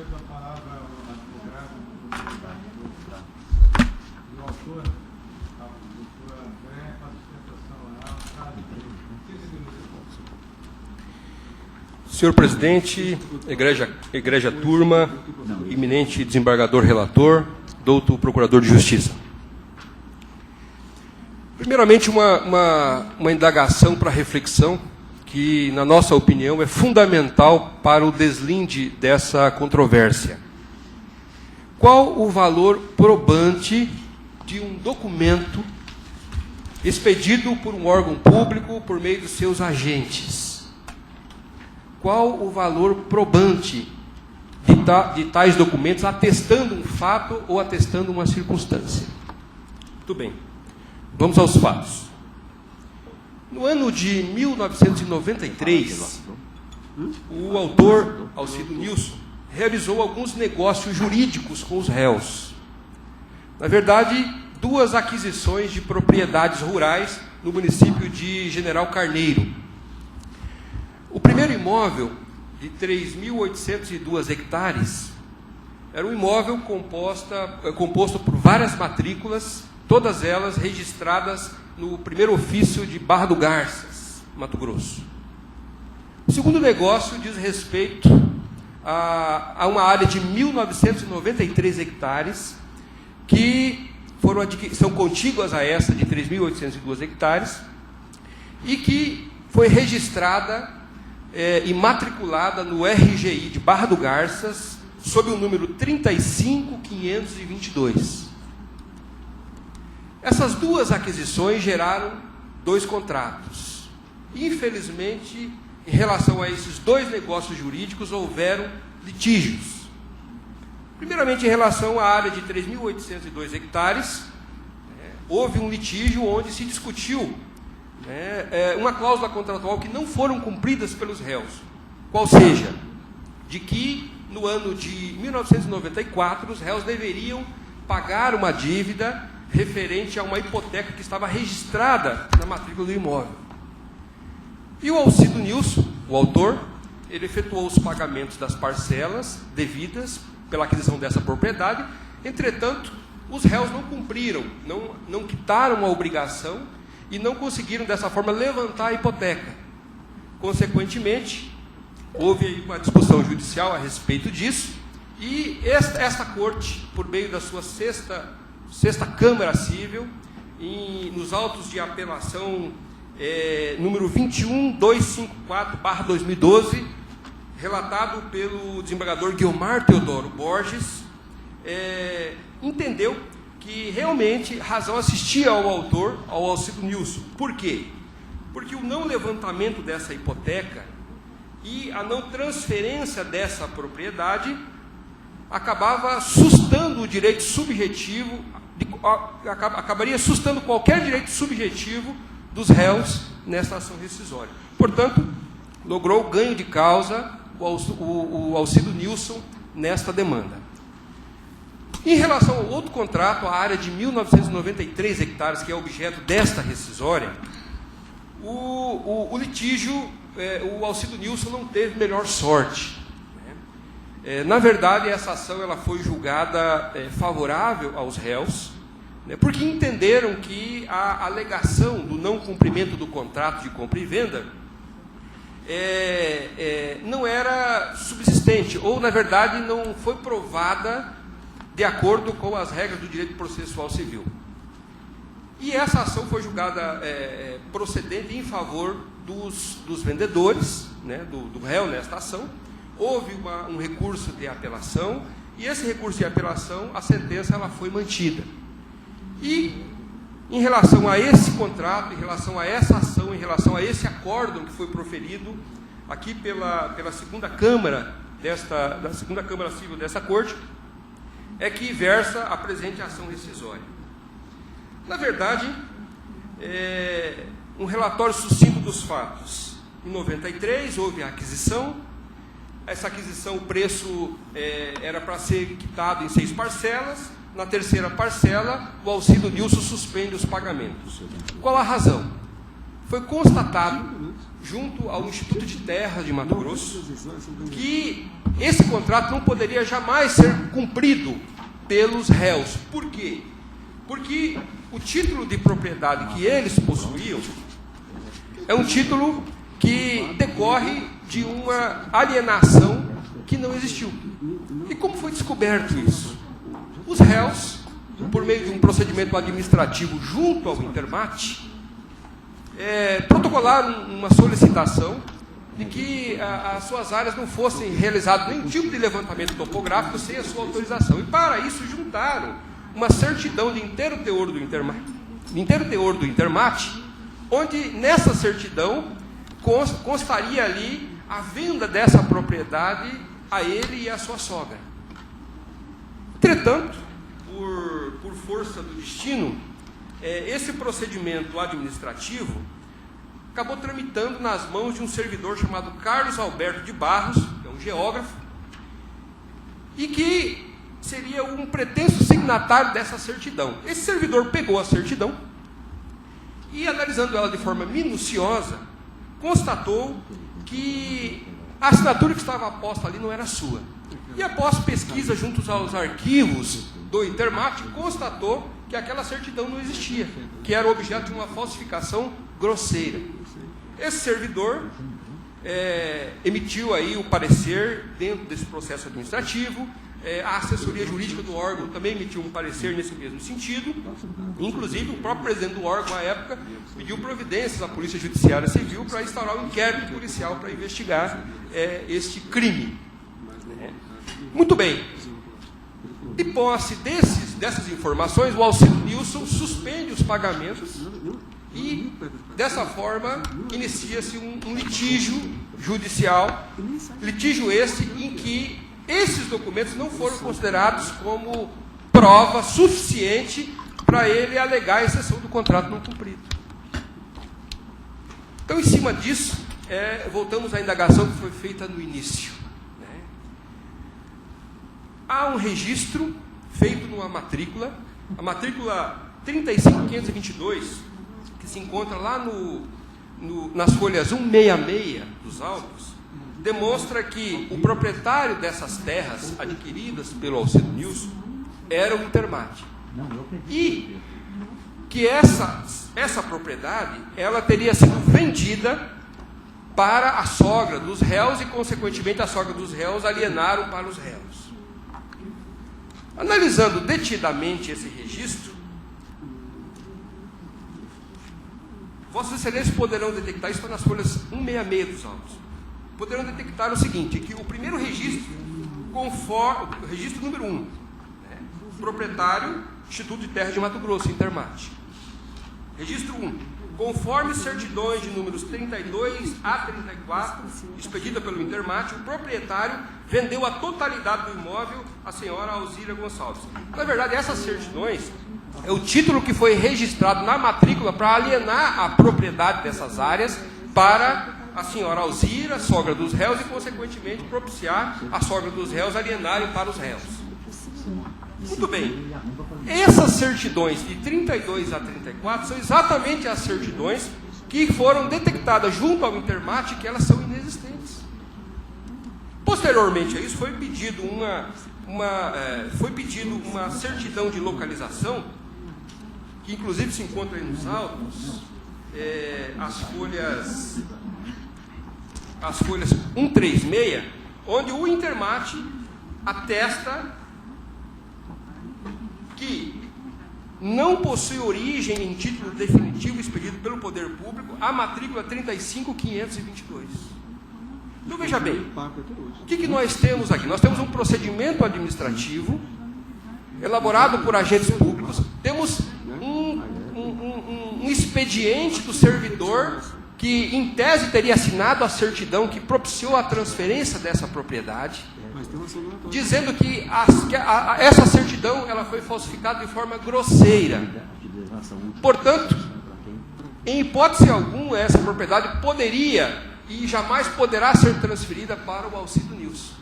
cedo a palavra ao advogado do autor, ao doutor André, para a sustentação oral. Senhor presidente, egrégia turma, eminente desembargador relator, doutor procurador de justiça. Primeiramente, uma indagação para reflexão, que, na nossa opinião, é fundamental para o deslinde dessa controvérsia. Qual o valor probante de um documento expedido por um órgão público por meio dos seus agentes? Qual o valor probante de tais documentos atestando um fato ou atestando uma circunstância? Muito bem, vamos aos fatos. No ano de 1993, o autor, Alcido Nilson, realizou alguns negócios jurídicos com os réus. Na verdade, 2 aquisições de propriedades rurais no município de General Carneiro. O primeiro imóvel, de 3.802 hectares, era um imóvel composto por várias matrículas, todas elas registradas no primeiro ofício de Barra do Garças, Mato Grosso. O segundo negócio diz respeito a uma área de 1.993 hectares, que são contíguas a essa de 3.802 hectares, e que foi registrada e matriculada no RGI de Barra do Garças, sob o número 35522. Essas 2 aquisições geraram 2 contratos. Infelizmente, em relação a esses 2 negócios jurídicos, houveram litígios. Primeiramente, em relação à área de 3.802 hectares, houve um litígio onde se discutiu uma cláusula contratual que não foram cumpridas pelos réus. Qual seja, de que no ano de 1994 os réus deveriam pagar uma dívida referente a uma hipoteca que estava registrada na matrícula do imóvel. E o Alcido Nilson, o autor, ele efetuou os pagamentos das parcelas devidas pela aquisição dessa propriedade. Entretanto, os réus não cumpriram, não quitaram a obrigação e não conseguiram, dessa forma, levantar a hipoteca. Consequentemente, houve uma discussão judicial a respeito disso, e esta corte, por meio da sua sexta Câmara Cível, nos autos de apelação número 21254/2012, relatado pelo desembargador Guilmar Teodoro Borges, entendeu que realmente razão assistia ao autor, ao Alcido Nilson. Por quê? Porque o não levantamento dessa hipoteca e a não transferência dessa propriedade acabava sustando o direito subjetivo, acabaria sustando qualquer direito subjetivo dos réus nessa ação rescisória. Portanto, logrou ganho de causa o Alcido Nilson nesta demanda. Em relação ao outro contrato, a área de 1.993 hectares, que é objeto desta rescisória, o litígio, o Alcido Nilson não teve melhor sorte. Na verdade, essa ação ela foi julgada favorável aos réus, porque entenderam que a alegação do não cumprimento do contrato de compra e venda não era subsistente, ou, na verdade, não foi provada de acordo com as regras do direito processual civil. E essa ação foi julgada procedente em favor dos vendedores, do réu nesta ação. Houve um recurso de apelação, e esse recurso de apelação, a sentença ela foi mantida. E, em relação a esse contrato, em relação a essa ação, em relação a esse acórdão que foi proferido aqui pela segunda Câmara, da segunda Câmara Civil dessa Corte, é que versa a presente ação rescisória. Na verdade, um relatório sucinto dos fatos. Em 93, houve a aquisição. Essa aquisição, o preço era para ser quitado em 6 parcelas. Na terceira parcela, o Alcido Nilson suspende os pagamentos. Qual a razão? Foi constatado junto ao Instituto de Terras de Mato Grosso que esse contrato não poderia jamais ser cumprido pelos réus. Por quê? Porque o título de propriedade que eles possuíam é um título que decorre de uma alienação que não existiu. E como foi descoberto isso? Os réus, por meio de um procedimento administrativo junto ao Intermate, protocolaram uma solicitação de que as suas áreas não fossem realizadas nenhum tipo de levantamento topográfico sem a sua autorização. E para isso juntaram uma certidão de inteiro teor do Intermate, onde nessa certidão constaria ali a venda dessa propriedade a ele e à sua sogra. Entretanto, por força do destino, esse procedimento administrativo acabou tramitando nas mãos de um servidor chamado Carlos Alberto de Barros, que é um geógrafo, e que seria um pretenso signatário dessa certidão. Esse servidor pegou a certidão e, analisando ela de forma minuciosa, constatou que a assinatura que estava posta ali não era sua. E após pesquisa junto aos arquivos do Intermate, constatou que aquela certidão não existia, que era objeto de uma falsificação grosseira. Esse servidor emitiu aí o parecer dentro desse processo administrativo. A assessoria jurídica do órgão também emitiu um parecer nesse mesmo sentido. Inclusive, o próprio presidente do órgão, à época, pediu providências à Polícia Judiciária Civil para instaurar um inquérito policial para investigar este crime. Muito bem. De posse dessas informações, o Alcido Nilson suspende os pagamentos e, dessa forma, inicia-se um litígio judicial, litígio esse em que esses documentos não foram considerados como prova suficiente para ele alegar a exceção do contrato não cumprido. Então, em cima disso, voltamos à indagação que foi feita no início. Há um registro feito numa matrícula, a matrícula 35522, que se encontra lá nas folhas 166 dos autos, demonstra que o proprietário dessas terras adquiridas pelo Alcido Nilson era o Intermate. E que essa propriedade ela teria sido vendida para a sogra dos réus e, consequentemente, a sogra dos réus alienaram para os réus. Analisando detidamente esse registro, Vossas Excelências poderão detectar, isso está nas folhas 166 dos autos, poderão detectar o seguinte, que o primeiro registro, conforme, registro número 1, proprietário, Instituto de Terras de Mato Grosso, Intermate. Registro 1. Conforme certidões de números 32 a 34, expedida pelo Intermate, o proprietário vendeu a totalidade do imóvel à senhora Alzira Gonçalves. Na verdade, essas certidões é o título que foi registrado na matrícula para alienar a propriedade dessas áreas para a senhora Alzira, sogra dos réus, e, consequentemente, propiciar a sogra dos réus alienarem para os réus. Muito bem. Essas certidões de 32 a 34 são exatamente as certidões que foram detectadas junto ao Intermate, que elas são inexistentes. Posteriormente a isso, foi pedido uma certidão de localização, que inclusive se encontra aí nos autos, as folhas 136, onde o Intermate atesta que não possui origem em título definitivo expedido pelo poder público a matrícula 35522. Então, veja bem, o que nós temos aqui? Nós temos um procedimento administrativo elaborado por agentes públicos, temos um expediente do servidor que, em tese, teria assinado a certidão que propiciou a transferência dessa propriedade, dizendo que essa certidão ela foi falsificada de forma grosseira. Portanto, em hipótese alguma, essa propriedade poderia e jamais poderá ser transferida para o Alcido Nilson.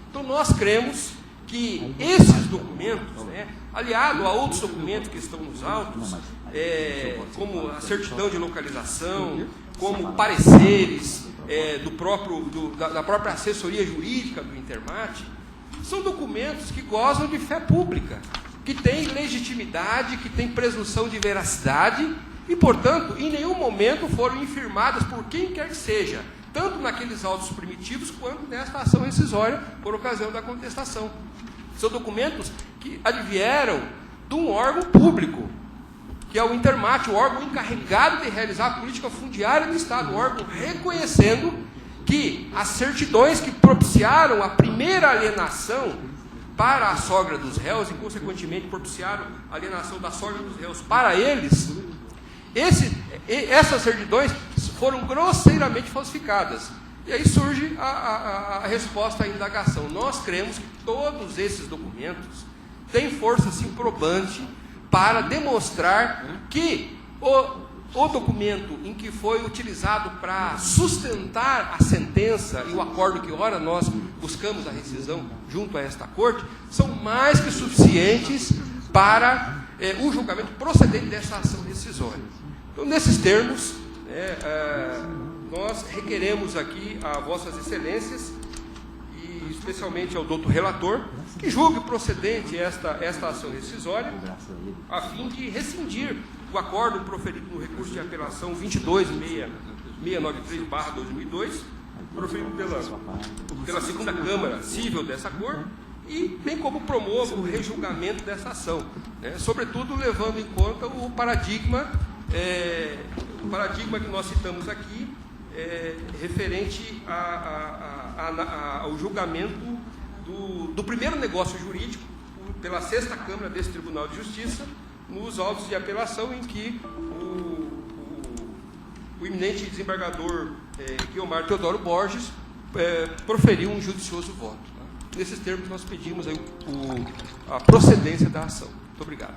Então, nós cremos que esses documentos, aliado a outros documentos que estão nos autos, como a certidão de localização, como pareceres da própria assessoria jurídica do Intermate, são documentos que gozam de fé pública, que têm legitimidade, que têm presunção de veracidade e, portanto, em nenhum momento foram infirmadas por quem quer que seja, tanto naqueles autos primitivos quanto nesta ação rescisória por ocasião da contestação. São documentos que advieram de um órgão público, que é o Intermate, o órgão encarregado de realizar a política fundiária do Estado, o órgão reconhecendo que as certidões que propiciaram a primeira alienação para a sogra dos réus, e consequentemente propiciaram a alienação da sogra dos réus para eles, essas certidões foram grosseiramente falsificadas. E aí surge a resposta à indagação. Nós cremos que todos esses documentos têm força sim probante para demonstrar que o documento em que foi utilizado para sustentar a sentença e o acordo que ora nós buscamos a rescisão junto a esta corte, são mais que suficientes para o julgamento procedente dessa ação rescisória. Então, nesses termos, nós requeremos aqui a vossas excelências, e especialmente ao doutor relator, que julgue procedente esta ação rescisória, a fim de rescindir o acordo proferido no recurso de apelação 22.693/2002, proferido pela segunda Câmara Cível dessa Corte, e bem como promova o rejulgamento dessa ação, sobretudo levando em conta o paradigma que nós citamos aqui, referente ao julgamento do primeiro negócio jurídico pela sexta Câmara desse Tribunal de Justiça, nos autos de apelação em que o eminente desembargador Guiomar Teodoro Borges proferiu um judicioso voto. Nesses termos, nós pedimos aí a procedência da ação. Muito obrigado.